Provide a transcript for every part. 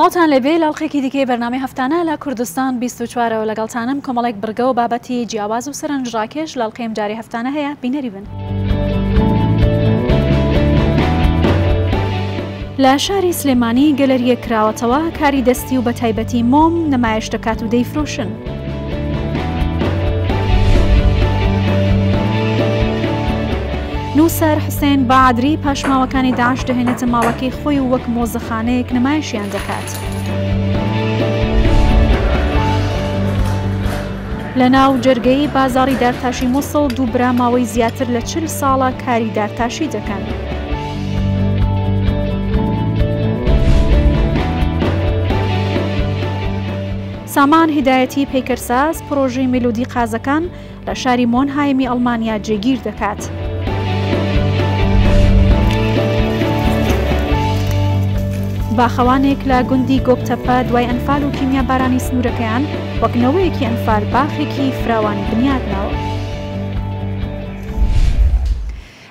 کۆمەڵتان لەبێ لاڵقێکی دیکەی بەرنامەی هەفتانە لە کوردستان 24ەوە لەگەڵتانم کۆمەڵێک بڕگە و بابەتی جیاواز و سەرنجڕاکێش لاڵقەیەم جاری هەفتانە هەیە بینەری بن. لە شاری سلێمانی گەلەریە کراوەتەوە کاری دەستی و بە تایبەتی مۆم نمایش دەکات و دەیفرۆشن. نووسەر حوسێن بەعادری پاشماوەکانی داعش دەهێنێتە ماڵەکەی خۆی و وەک مۆزەخانەیەک نمایشیان دەکات. لە ناو جەرگەی بازاڕی دارتاشی مووسڵ دوو برا ماوەی زیاتر لە 40 ساڵە کاری دارتاشی دەکەن. سامان هیدایەتی پەیکەرساز پرۆژەی مێلۆدی قازەکان لە شاری مۆنهایمی ئەڵمانیا جێگیر دەکات. باخەوانێک لە گوندی گۆبتەپە دوای ئەنفال و کیمیابارانی سنوورەکەیان وەکنەوەیەکی ئەنفال باخێکی فراوانی بنیادناوە.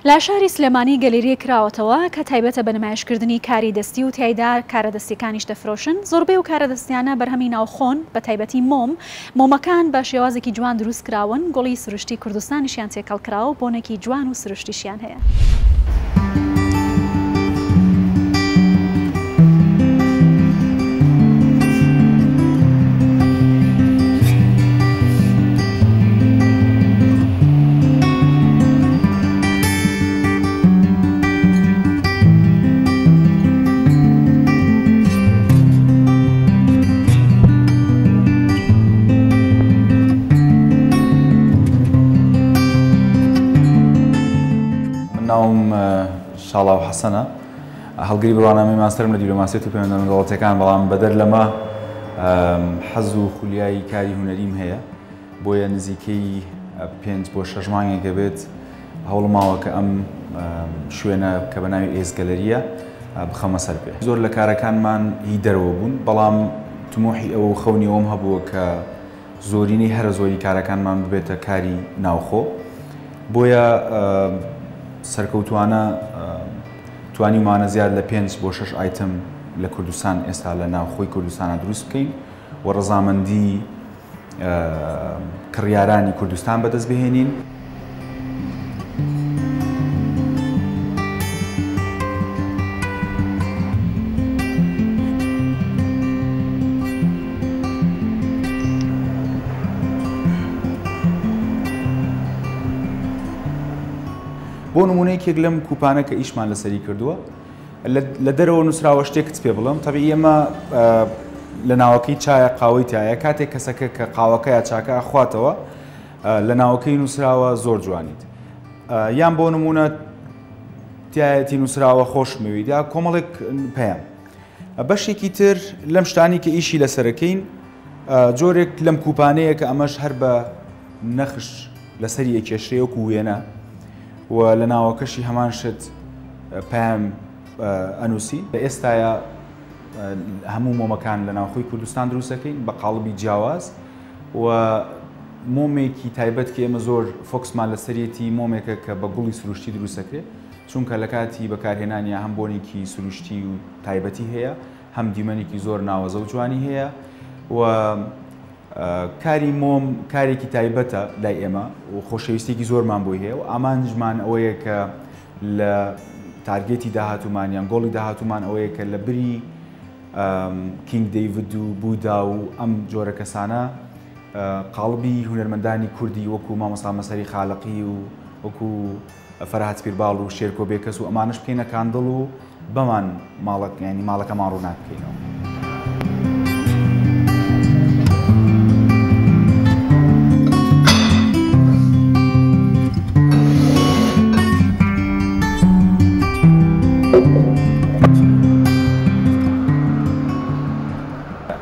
لە شاری سلێمانی گەلێریە کراوەتەوە کە تایبەتە بە نمایشکردنی کاری دەستی و تیایدا کارەدەستیەکانیش دەفرۆشن. زۆربەی و کارەدەستیانە بەرهەمی ناوخۆن بە تایبەتی مۆمەکان بە شێوازێکی جوان دروست کراون، گۆڵی سروشتی کوردستانیشیان تێکەڵکراوە و بۆنێکی جوان و سروشتیشیان هەیە. شاڵاو حەسەنە هەڵگری بڕوانامەی ماستەرم لە دیپلۆماسی و پەیوەندیدە دەوڵەتیەکان، بەڵام بەدەر لەمە حەز و خولیای کاری هونەریم هەیە، بۆیە نزیکەی 5 بۆ 6 مانگێکە بێت هەوڵ ماوە کە ئەم شوێنە کە بە ناوی ئێز گەلەریە بخەمە سەر پێ. زۆر لە کارەکانمان هی دەرەوە بوون، بەڵام تمۆحی ئەوە و خەونی ئەوم هەبووە کە زۆرینەی هەرە زۆری کارەکانمان ببێتە کاری ناوخۆ، بۆیە سەرکەوتوانە توانیمانە زیاد لە 5 بۆ 6 ئایتم لە کوردستان ئێستا لە ناوخۆی کوردستانە دروست بکەین و ڕەزامەندی کڕیارانی کوردستان بەدەست بهێنین. بۆ نمونەیەکێک لەم کوپانە کە ئیشمان لەسەری کردووە لە دەرەوە نووسراوە شتێکت پێ بڵم، تەبیعی ئێمە لە ناوەکەی چایە قاوەی تایە کاتێک کەسەکە کە قاوەکەیە چاکە خواتەوە لە ناوەکەی نووسراوە زۆر جوانیت، یان بۆ نمونە تایەتی نووسراوە خۆشمەویت یا کۆمەڵێک پەیام. بەشێکی تر لەم شتانی کە ئیشی لەسەرەکەین جۆرێک لەم کوپانەیە کە ئەمەش هەر بە نەخش لەسەری ئەکێشرەیەک و وێنە و لە ناوەکەشی هەمان شت پەیام ئەنووسی. بە ئێستاە هەموو مۆمەکان لە ناوخۆی کوردستان دروستەکەین بە قاڵبی جیاواز و مۆمێکی تایبەت کە ئێمە زۆر فۆکسمان لەسەرەتی مۆمێکە کە بە گوڵی سروشتی دروستەکرێت، چونکە لە کاتی بەکارهێنانیە هەم بۆنێکی سروشتی و تایبەتی هەیە، هەم دیمەنێکی زۆر ناوەزە و جوانی هەیە و کاری مۆم کارێکی تایبەتە لای ئێمە و خۆشەویستێکی زۆرمان بۆی هەیە و ئامانجمان ئەوەیە کە لە تارگێتی داهاتومان یان گۆڵی داهاتومان ئەوەیە کە لە بری کینگ دەیڤید و بوودا و ئەم جۆرە کەسانە قاڵبی هونەرمەندانی کوردی وەکو مامۆستا مەسەری خالقی و وەکو فەرهاد پیرباڵ و شێرکۆ بێکەس و ئەمانش بکەینە کاندڵ و بەمان ماڵک ینی ماڵەکەمان ڕووناک بکەینەوە.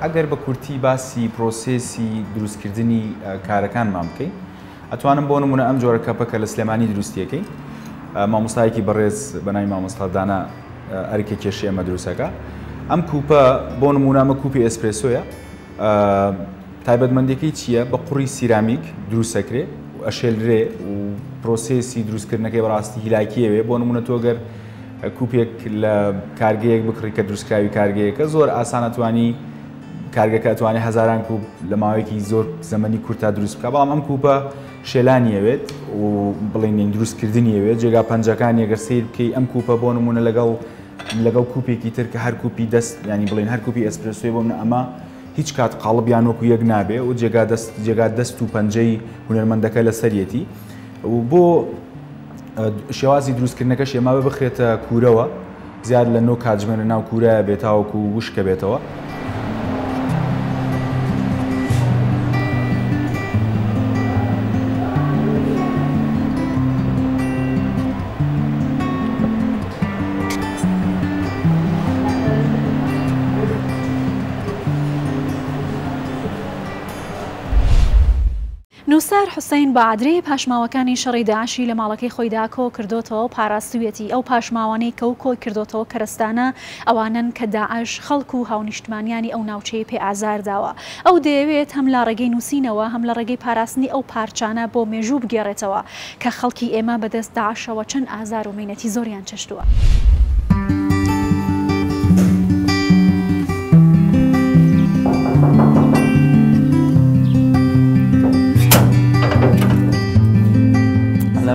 ئەگەر بە کورتی باسی پرۆسێسی دروستکردنی کارەکانمان بکەین، ئەتوانم بۆ نمونە ئەم جۆرە کەپەکە لە سلێمانی دروستیەکەی مامۆستایەکی بەڕێز بە ناوی مامۆستا دانا ئەرکە کێشی ئەمە دروستەکە. ئەم کوپە بۆ نمونە ئەمە کوپی ئێسپرێسۆیە، تایبەتمەندیەکەی چییە؟ بە قوڕی سیرامیک دروستەکرێ و ئەشێلرێ و پرۆسێسی دروستکردنەکەی بەڕاستی هیلاکیەوێ. بۆ نمونە تۆ گەر کوپێک لە کارگەیەک بکڕی کە دروستکراوی کارگەیەکە زۆر ئاسانەتوانی کارگەکە ئەتوانێت هەزاران کوب لە ماوەیەکی زۆر زەمەنی کورتا دروست بکە بەڵام ئەم کوپە شێلانیەوێت و بڵێن دروستکردنیەوێت جێگا پەنجەکان ئەگەر سیر بکەی ئەم کوپە بۆ نمونە لەگەڵ کوپێکی تر کە هەر کوپی دەست ینی بڵێن هەر کوپی ئەسپرسۆی بۆ منە ئەمە هیچ کات قاڵبیان وەکو یەک نابێ و جێگا دەست و پەنجەی هونەرمەندەکە لە سەرەتی و بۆ شێوازی دروستکردنەکەش ئێمە بخرێتە کوورەوە زیاد لە نۆ کاتژمێنە ناو کوورە بێتاوەکو وشکە بێتەوە. نووسار حوسین بەعادرێ پاشماوەکانی شەڕی داعشی لە ماڵەکەی خۆیدا کۆ کردوتەوە و پاراستویەتی ئەو پاشماوانەی کە و کۆی کردوتەوە کەرەستانە ئەوانن کە داعش خەڵک و هاونیشتمانیانی ئەو ناوچەیە پێ ئازار داوە. ئەو دەیەوێت هەم لە ڕێگەی نووسینەوە هەم لە ڕێگەی پاراستنی ئەو پارچانە بۆ مێژوو بگێڕێتەوە کە خەڵکی ئێمە بەدەست داعشەوە چەند ئازار و مینەتی زۆریان چەشتووە.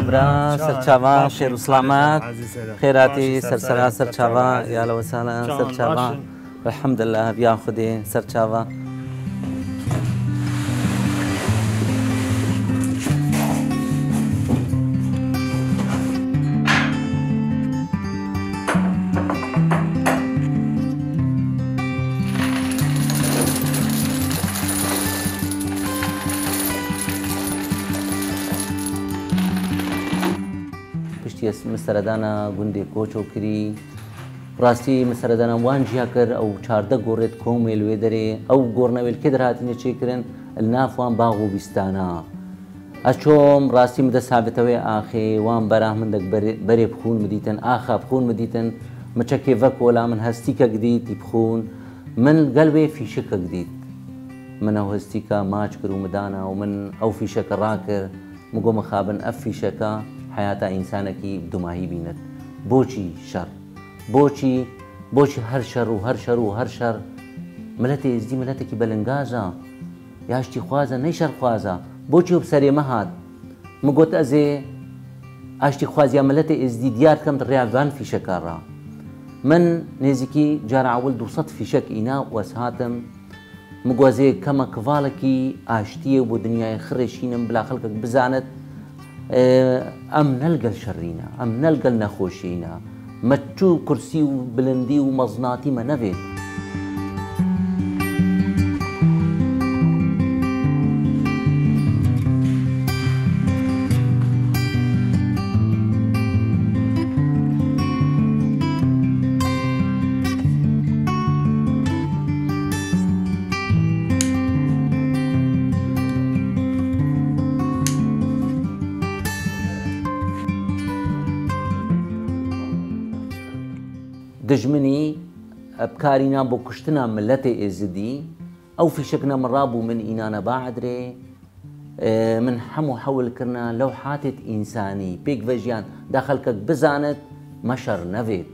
برا سرچاوا خیر و سلامت خیراتی سرسرا سرچاوا یا لوسانا سرچاوا الحمدلله بیا خودی سرچاوا مسەردانە گوندێ کۆچۆ کری ڕاستی مسەردانە وان جیا کرد ئەو چاردە گۆڕێت کۆمێ لێ دەرێ ئەو گۆڕنەوێت کێ دەهاتینە چێکردن نافوان باغ و بیستانە ئەچۆم ڕاستی مدە سابێتەوەی ئاخێ وان بەرا مندێک بەرێ بخون بدیتن ئاخا بخون بدیتن مچەکێ ڤەکۆلا من هەستیکە گدیتی بخون من گەلبێ فیشەکە گدیت من ئەو هەستیکە ماچ کرد و مدانە و من ئەو فیشەکە ڕاکرد مگۆ مخابن ئەف فیشەکە حیاتە ئینسانێکی دوماهی بینێت بۆچی شەڕ بۆچی هەر شەڕ و هەر شەڕ و هەر شەڕ ملەتێ ئێزدی ملەتێکی بەلنگازە یاشتی خوازە نەی شەڕ خوازە بۆچی و بسەرێ مەهات مگوت ئەزێ ئاشتی خوازیە ملەتێ ئێزدی دیار کەم ڕێیاوان فیشەکەڕا من نێزیکی جارە ئەوڵ 200 فیشەک ئینا وەسهاتم مگوازێ کەمە کڤاڵێکی ئاشتیە بۆ دنیای خڕێشینم بلا خەڵکێک بزانت ئەم نەلگەل شەڕینە ئەم نەلگەل نەخۆشینە مەچوو کورسی و بلندی و مەزناتی مە نەبێت دژمنی بکارینا بۆ کوشتنا ملەتێ ئێزدی ئەو فیشەکنە مڕابوو من ئینانە باعدرێ من هەموو حەولکردنا لەو حاتێت ئینسانی پێک ڤەژیان دا خەڵکەک بزانت مە شەڕ نەوێت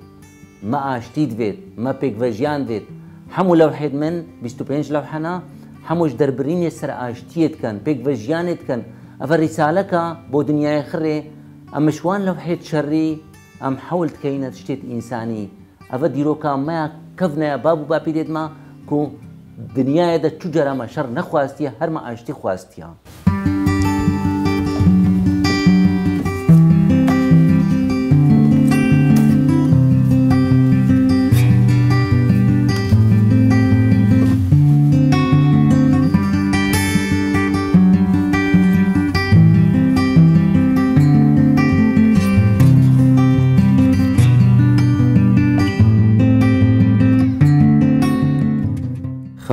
مە ئاشتیت بێت مە پێک ڤەژیان بێت هەموو لەو حێت من 25 لەو حەنا هەمووش دەربرینێ سەر ئاشتیت کەن پێک ڤەژیانت کەن ئەڤە ڕیسالەکە بۆ دنیای خڕێ ئەمەشوان لەو حێت شەڕی ئەم حەولت کەینە شتێت ئینسانی ئەڤە دیرۆکە مەیە کەڤنەیە باب و باپی دێتمە کو دنیایەدە چوو جەرامە شەڕ نەخواستیە هەرمە ئاشتی خواستیە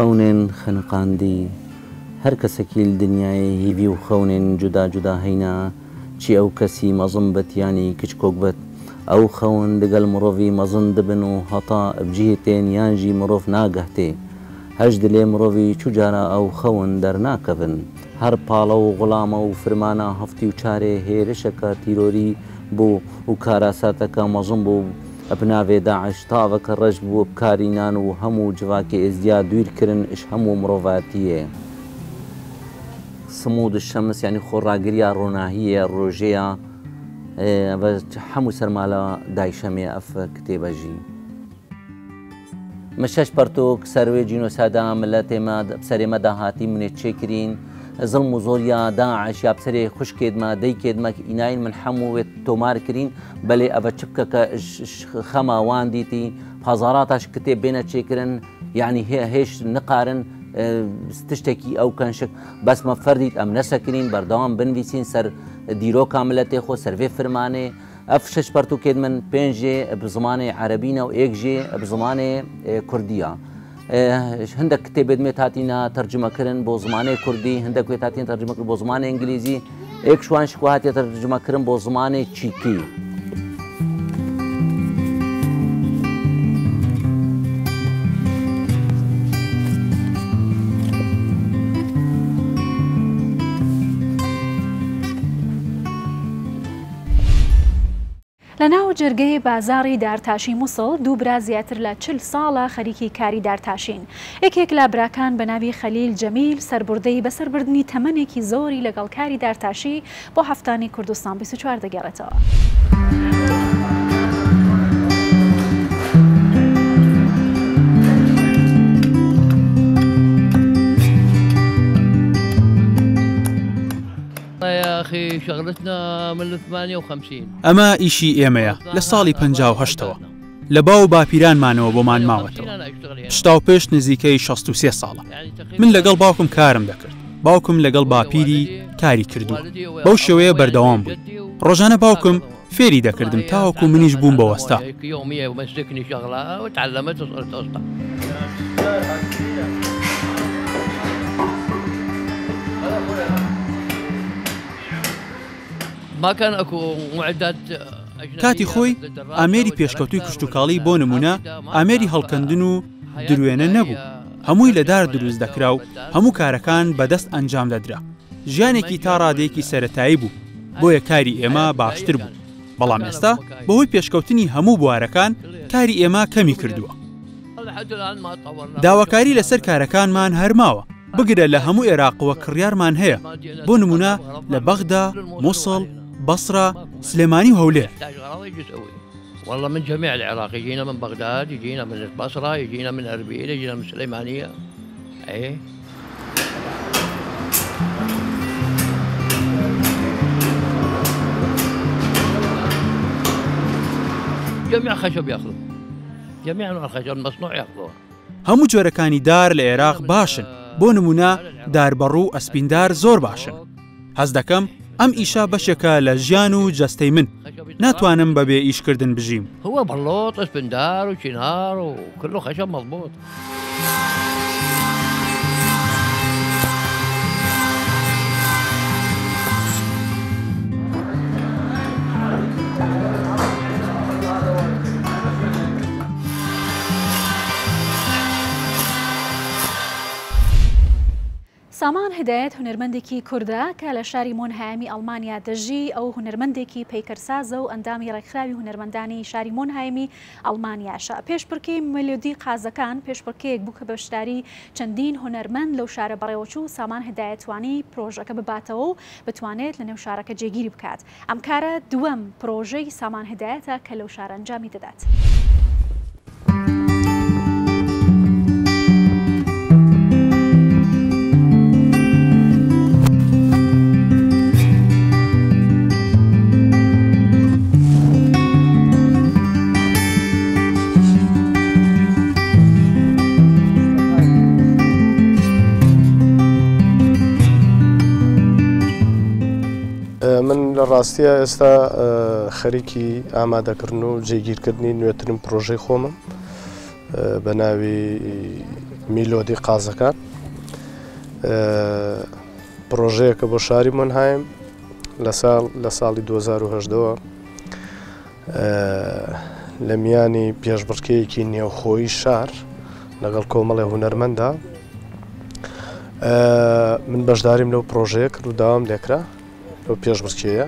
خەونێن خەنقاندی هەر کەسێکی دنیای هیوی و خەونێن جودا جودا هەینا چی ئەو کەسی مەزم بەتیانی کچکۆک بێت ئەو خەون دەگەل مرۆڤی مەزن دەبن و هەتا بجیهتێن یانژی مرۆڤ ناگەهتێ هەش دلێ مرۆڤی چوجارە ئەو خەون دەرناکەبن هەر پاڵە و غوڵامە و فرمانە هەفتی و چارێ هێرشەکە تیرۆری بوو و کاراساتەکە مەزم بوو بناوێ داعش تاوەکە ڕەش بووە بکارینان و هەموو جوواکە ئێزدیا دوورکردن ئش هەموو مرۆڤاتیە سمود الشمس یعنی خۆڕاگریە ڕۆناهیە ڕۆژەیە هەموو سەرمالە دایشەمێ ئەف کتێبەژی مەشەش پەرتۆک سەروێ جینۆسادا ملەتێمە بسەرێمە داهاتی منێت چێکرین ظلم و زۆریا داعش یا بسەرێ خوشکێدمە دەیکێدمە ئیناین من هەمووێت تۆمار کرین بەلێ ئەvە چ بکە کە خەماوان دیتی هەزاراتاش کتێب بێنە چێکردن یعنی هێش نقارن تشتێکی ئەو کەنشک بەسمە فەردیت ئەم نەسەکرین بەردەوام بنویسین سەر دیرۆکا ملەتێ خۆ سەرڤێ فرمانێ ئەف شش پەرتوکێت من پێنجێ بە زمانێ عەرەبینە و یەکژێ بە زمانێ کوردیە هەندێک کتێبێت مێت هاتینە تەرجمەکردن بۆ زمانەی کوردی هەندێک وێت هاتین تەرجمەکرد بۆ زمانی ئینگلیزی یەک شوان شکو هاتیە تەرجمەکردن بۆ زمانی چیکی لە ناو جرگەی بازاڕی دارتاشی مووسڵ دوو برا زیاتر لە 40 ساڵە خەریکی کاری دارتاشین. یەکێک لە براکان بە ناوی خەلیل جەمیل سەربردەی بەسەربردنی تەمەنێکی زۆری لەگەڵ کاری دارتاشی بۆ هەفتانی کوردستان 24 دەگەڕێتەوە. ئەمە ئیشی ئێمەیە لە ساڵی 58ەوە لە باو باپیرانمانەوە بۆمان ماوەتەوە پشتا و پێش نزیکەی 63 ساڵە من لەگەڵ باوکم کارم دەکرد باوکم لەگەڵ باپیری کاری کردووە بەو شێوەیە بەردەوام بوو ڕۆژانە باوکم فێری دەکردم تاوەکو منیش بووم بە وەستا کاتی خۆی ئامێری پێشکەوتوی کشتتوکاڵی بۆ نمونە ئامێری هەڵکەندن و دروێنە نەبوو هەمووی لەدار دروست دەکرا و هەموو کارەکان بەدەست ئەنجام دەدرا ژیانێکی تا ڕادەیەکی سەرەتایی بوو بۆیە کاری ئێمە باشتر بوو بەڵام ئێستا بەهۆی پێشکەوتنی هەموو بوارەکان کاری ئێمە کەمی کردووە داواکاری لەسەر کارەکانمان هەرماوە بگرە لە هەموو عێراقەوە کڕیارمان هەیە بۆ نمونە لە بەغدا مووسڵ بصرة سليماني وهولير والله من جميع العراق يجينا من بغداد يجينا من البصرة يجينا من أربيل يجينا من سليمانية ايه جميع خشب ياخذوا جميع انواع الخشب المصنوع ياخذوها هەموو جۆرەکانی دار لە عێراق باشن بۆ نمونە داربەڕوو ئەسپیندار زۆر باشن هەز دەکەم ئەم ئیشا بەشێکە لە ژیان و جەستەی من ناتوانم بەبێ ئیشکردن بژیم هو بەڵۆت ئەسپندار و چینار و كله خشب مضبوط سامان هدایەت هونەرمەندێکی کووردە کە لە شاری مۆنهایمی ئەڵمانیا دەژی ئەو هونەرمەندێکی پەیکەرسازە و ئەندامی ڕێکخراوی هونەرمەندانی شاری مۆنهایمی ئەڵمانیاشە پێشبڕکێی مەلۆدی قازەکان پێشبڕکەیەک بوو کە بەشداری چەندین هونەرمەند لەو شارە بەڕێوەچوو سامان هدایەتوانی پرۆژەکە بباتەوە و بتوانێت لە نێو شارەکە جێگیری بکات ئەم کارە دووەم پرۆژەی سامان هدایەتە کە لەو شارە ئەنجامی دەدات. من لە ڕاستیە ئێستا خەریکی ئامادەکردن و جێگیرکردنی نوێترین پرۆژەی خۆمم بە ناوی میلۆدی قازەکان پرۆژەیەکە بۆ شاری مۆنهایم لە ساڵی 2010ەوە لە میانی پێشبڕکەیەکی نێوخۆیی شار لەگەڵ کۆمەڵی هونەرمەندا من بەشداریم لەو پرۆژەیە کرد و داوام لێکرا لەو پێشبڕکێیە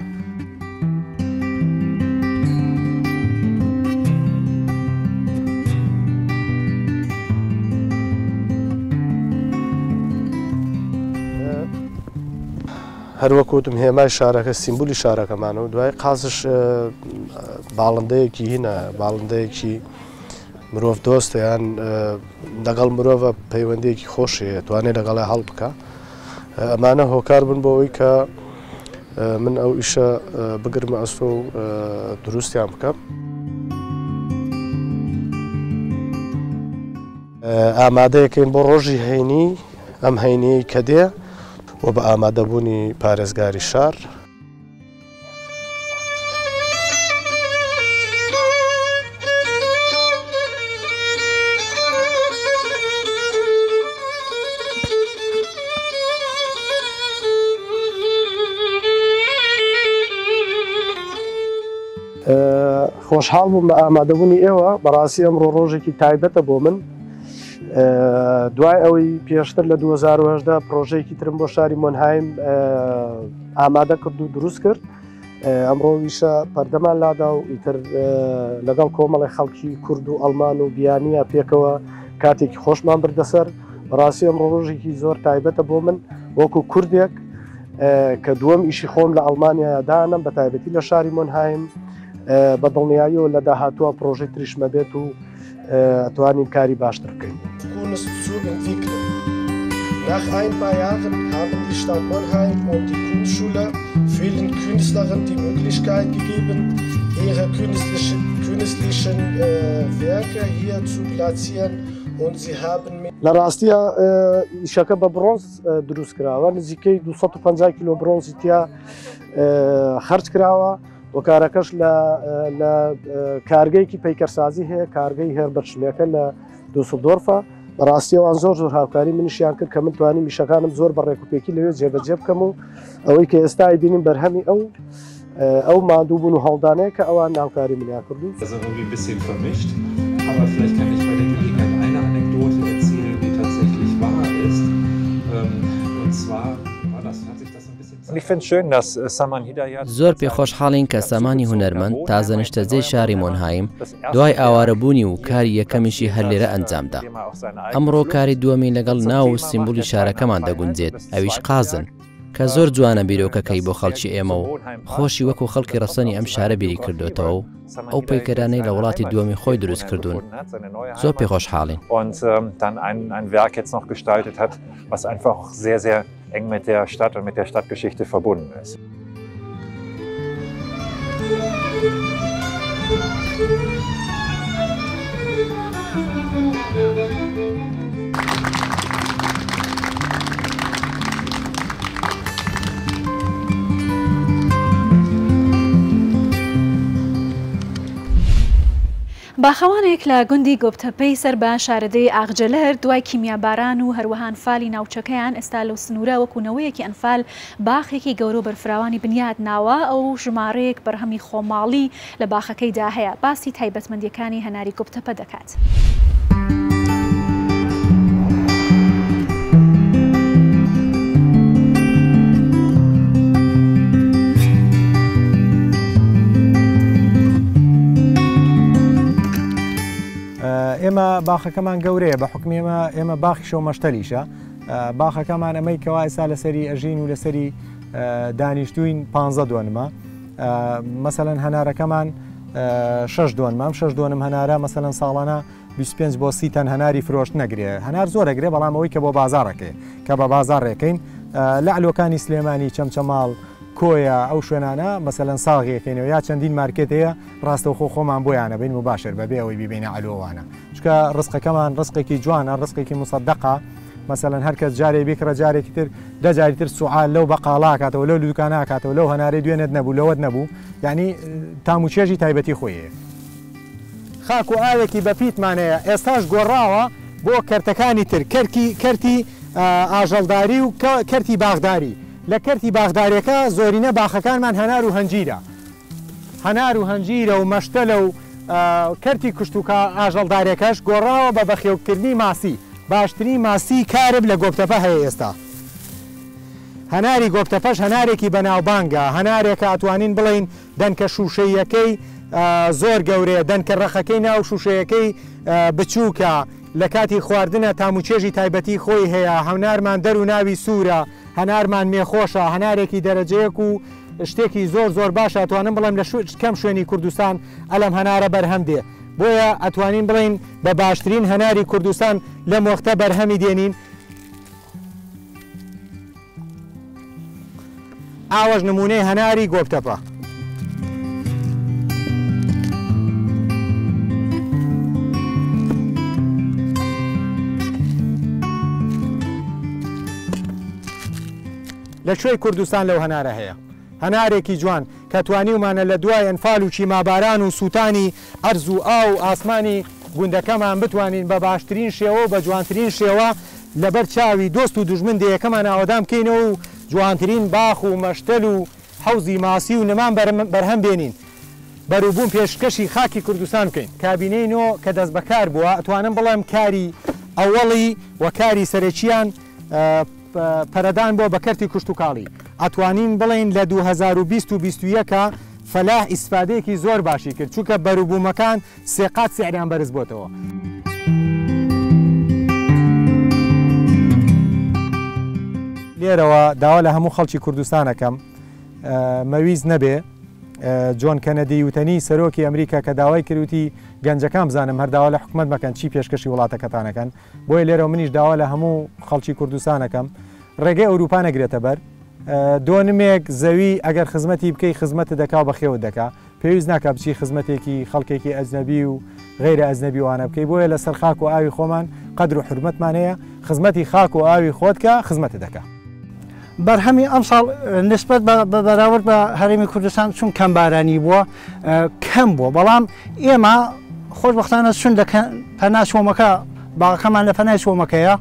هەروەکوتم هێمای شارەکە سیمبولی شارەکەمانەوە دوای قازش باڵندەیەکی هینە باڵندەیەکی مرۆڤ دۆستیان لەگەڵ مرۆڤە پەیوەندێکی خۆشیە توانێت لەگەڵی هەڵ بکە ئەمانە هۆکار بن بۆەوەی کە من ئەو ئیشە بگرمە ئەستۆ و دروستیان بکەم. ئامادەیەکەین بۆ ڕۆژی هەینی ئەم هەینی کە دێ و بە ئامادەبوونی پارێزگاری شار. خۆشحاڵ بووم بە ئامادەبوونی ئێوە بەڕاستی ئەمڕۆ ڕۆژێکی تایبەتە بۆ من دوای ئەوەی پێشتر لە 2010 پرۆژەیەکی ترم بۆ شاری مۆنهایم ئامادە کرد و دروست کرد ئەمڕۆ ویشە پەردەمان لادا و ئیتر لەگەڵ کۆمەڵی خەڵکی کورد و ئەڵمان و بیانیە پێکەوە کاتێکی خۆشمان بردەسەر بەڕاستی ئەمڕۆ ڕۆژێکی زۆر تایبەتە بۆ من وەکو کوردێک کە دووەم ئیشی خۆم لە ئەڵمانیا دانم بە تایبەتی لە شاری مۆنهایم بە دڵنیاییەوە لە داهاتووە پرۆژەی تریشمە بێت و توانین کاری باشتر بکەین. Nach ein paar Jahren haben die Stadt Monheim und die Kunstschule vielen Künstlern die Möglichkeit gegeben, ihre künstlichen Werke hier zu platzieren und sie haben لە ڕاستیە ئیشەکە بە برۆنز دروست کراوە نزیکەی 250 کیلۆ برۆنزی تیا خەرج کراوە و کارەکەش لە کارگەیەکی پەیکەرسازی هەیە کارگەی هێربەرشمێکە لە دوسڵدۆرفە بەڕاستیەوەوان زۆر هاوکاری منیشیان کرد کە من توانیم میشەکانم زۆر بە ڕێکوپێکی لەوێ جێبەجێ بکەم و ئەوەی کە ئێستا بینیم بەرهەمی ئەو مادوو بوون و هەڵدانەیە کە ئەوان ناوکاری منیان کردو. Aber vielleicht kann ich bei der Gelegenheit eine Anekdote erzählen, die tatsächlich wahr ist. Und zwar hat sich das ein bisschen... Ich finde es schön, dass Saman Hidayat... زۆر پێخۆشحاڵین کە سامانی هونەرمەند تازە نیشتەجێی شاری مۆنهایم دوای ئاوارەبوونی و کاری یەکەمیشی هەر لێرە ئەنجامدا. ئەمڕۆ کاری دووەمی لەگەڵ ناو و سیمبولی شارەکەمان دەگونجێت ئەویش قازن کە زۆر جوانە بیرۆکەکەی بۆ خەڵکی ئێمە و خۆشی وەکو خەڵکی ڕەسەنی ئەم شارە بیری کردوێتەوە و ئەو پەیکەرانەی لە وڵاتی دووەمی خۆی دروست کردوون زۆر پێخۆشحاڵین. Und dann ein Werk jetzt noch gestaltet hat, was einfach sehr, sehr eng mit der Stadt und mit der Stadtgeschichte verbunden ist. باخەوانێک لە گوندی گۆبتەپەی سەر بە شارەدەی ئاغجەلەر دوای کیمیاباران و هەروەهان فالی ناوچەکەیان ئێستا لەو سنوورە وەکوونەوەیەکی ئەنفال باخێکی گەورە و بەرفراوانی بنیاد ناوە ئەو ژمارەیەک بەرهەمی خۆماڵی لە باخەکەیدا هەیە باسی تایبەتمەندیەکانی هەناری گۆبتەپە دەکات. ئێمە باخەکەمان گەورەیە بە حکمی ئێمە باخی شەو مەشتەلیشە باخەکەمان ئەمەی کەوا ئێستا لەسەری ئەژین و لەسەری دانیشتوین 15 دووەنمە مەسەلەن هەنارەکەمان 6 دووەنمام 6 دووەنم هەنارە مەسەلەن ساڵانە 25 بۆ 30 تەن هەناری فرۆشت نەگرێ هەنار زۆرەگرێ بەڵام ئەوەی کە بۆ بازارەکەی کە بە بازار ڕێکەین لە ئەلۆکانی سلێمانی چەمچەماڵ کۆیە ئەو شوێنانە مەسەلەن ساغیەکەینەوە یا چەندین مارکێت هەیە ڕاستەوخۆ خۆمان بۆیانە بین و باشر بەبێ ئەوەی ببینە ئەلۆوانە چکە ڕستقەکەمان ڕستقێکی جوانە ڕستقێکی مسەدەقە مەسەلەن هەرکەس جارێ بیکڕە جارێکی تر دەجاری تر سوعال لەو بەقاڵاکاتەوە لەو دوکاناکاتەوە لەو هەنارێ دوێنێت نەبوو لەوەت نەبوو یعنی تاموچێژی تایبەتی خۆیە خاک و ئاوێکی بەپیتمانەیە ئێستاش گۆڕاوە بۆ کەرتەکانی تر کەرتی ئاژەڵداری و کەرتی باغداری لە کەرتی باغدارەکە زۆرینە باخەکانمان هەنار و هەنجیرە هەنار و هەنجیرە و مەشتەلە و کەرتی کوشتوکە ئاژەڵدارەکەش گۆڕاوە بە بەخێوکردنی ماسی باشترین ماسی کارب لە گۆبتەپە هەیە ئێستا هەناری گۆبتەپەش هەنارێکی بەناوبانگە هەنارێکە ئەتوانین بڵین دەنکە شوشەیەکەی زۆر گەورەیە دەنکە ڕەخەکەی ناو شوشەیەکەی بچووکە لە کاتی خواردنە تاموچێژی تایبەتی خۆی هەیە هەونارمان دەر و ناوی سوورە هەنارمان مێخۆشە هەنارێکی دەرەجەیەک و شتێکی زۆر زۆر باشە ئەتوانم بڵێم لە کەم شوێنی کوردستان ئەلەم هەنارە بەرهەم دێ بۆیە ئەتوانین بڵین بە باشترین هەناری کوردستان لەم وەختە بەرهەمی دێنین ئاوەش نمونەی هەناری گۆبتەپە لەکوێی کوردستان لەو هەنارە هەیە هەنارێکی جوان کە توانیومانە لە دوای ئەنفال و چیماباران و سووتانی ئەرز و ئاو و ئاسمانی گوندەکەمان بتوانین بە باشترین شێوە و بە جوانترین شێوە لەبەر چاوی دۆست و دوژمن دەیەکەمان ئاوادام بکەینەوە و جوانترین باخ و مەشتەل و حەوزی ماسی و نەمان بەرهەم بێنین بەروبوون پێشکەشی خاکی کوردستان بکەین کابینەی کە دەست بەکار بووە ئەتوانم بڵێم کاری ئەوەڵی و کاری سەرەکییان پەرەدان بۆ بە کەرتی کوشت و کاڵی ئەتوانین بڵین لە 2020 و 21 فەلاح ئیسفادەیەکی زۆر باشی کرد چونکە بەروبوومەکان سێقات سعریان بەرز بۆتەوە لێرەوە داوا لە هەموو خەڵکی کوردستانەکەم مەویست نەبێ جۆن کەنەدی وتەنی سەرۆکی ئەمریکا کە داوای کردوتی گەنجەکان بزانم هەرداوا لە حکومەت مەکەن چی پێشکەشی وڵاتەکەتانەکەن بۆیە لێرەوە منیش داوا لە هەموو خەڵکی کوردستانەکەم ڕێگەی ئەوروپا نەگرێتە بەر دۆنمێک زەوی ئەگەر خزمەتی بکەی خزمەتە دەکا و بەخێوت دەکا پێویست ناکە بچی خزمەتێکی خەڵکێکی ئەجنەبی و غیرە ئەجنەبی وانە بکەی بۆیە لەسەر خاک و ئاوی خۆمان قەدر و حرمەتمان هەیە خزمەتی خاک و ئاوی خۆتکە خزمەتە دەکا بەرهەمی ئەم ساڵ نسبەت بە بەراورد بە هەرێمی کوردستان چون کەمبارانی بووە کەم بووە بەڵام ئێمە خۆشبەختانە چون پەنا شۆمەکە باغەکەمان لە پەنای شۆمەکەیە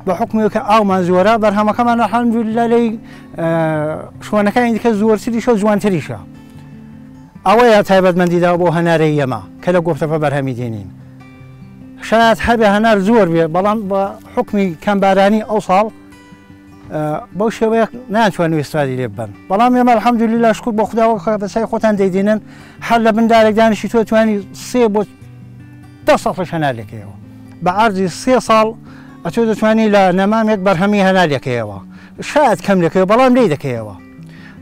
بە حکومەکە ئاومان زۆرە بەرهەمەکەمان الحەمدولillah لەی شوێنەکانی دیکە زۆرتریشە و جوانتریشە ئەوەیە تایبەتمەندیدا بۆ هەنارەی ئێمە کە لە گۆفتەپە بەرهەمی دێنین شاید هەبێ هەنار زۆر بێ بەڵام بە حکمی کەمبارانی ئەو ساڵ بەو شێوەیە ناتوانێت ئیسرادی لێ ببەن بەڵام ئێمە الحەمدولillah شکر بۆ خوداوە بەسای خۆتان دەیدێنن هەر لە بندارێک دانیشی تۆ توانی 3 بۆ 10 ساڵش هەنارێکەوە بە عەرزی 3 ساڵ ئەتۆ دەتوانی لە نەمامێک بەرهەمی هەنارێکەوە شاید کەم لەکەوە بەڵام لێ دەکەوە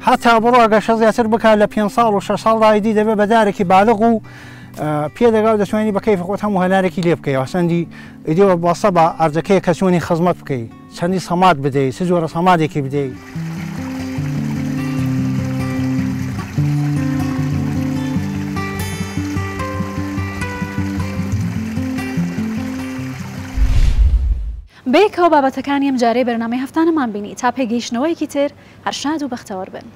هەتا بڕۆ ئەگەر زیاتر بکات لە 5 ساڵ و 6 ساڵ ڕایدی دەبێت بەدارێکی باڵغ و پێدەگا دەتوانانی بە کەیف خۆت هەموو هەنارێکی لێ بکەیەوە سەندی ئیدێوە بەسە بە ئەرزەکەی کە چۆنی خزمەت بکەیت چەندی سەماد بدەیت چ جۆرە سەمادێکی بدەیت بەیەکەوە بابەتەکانی ئەم جارەی بەرنامەی هەفتانەمان بینی تا پێگەیشتنەوەیەکی تر هەر شاد و بەختەوەر بن.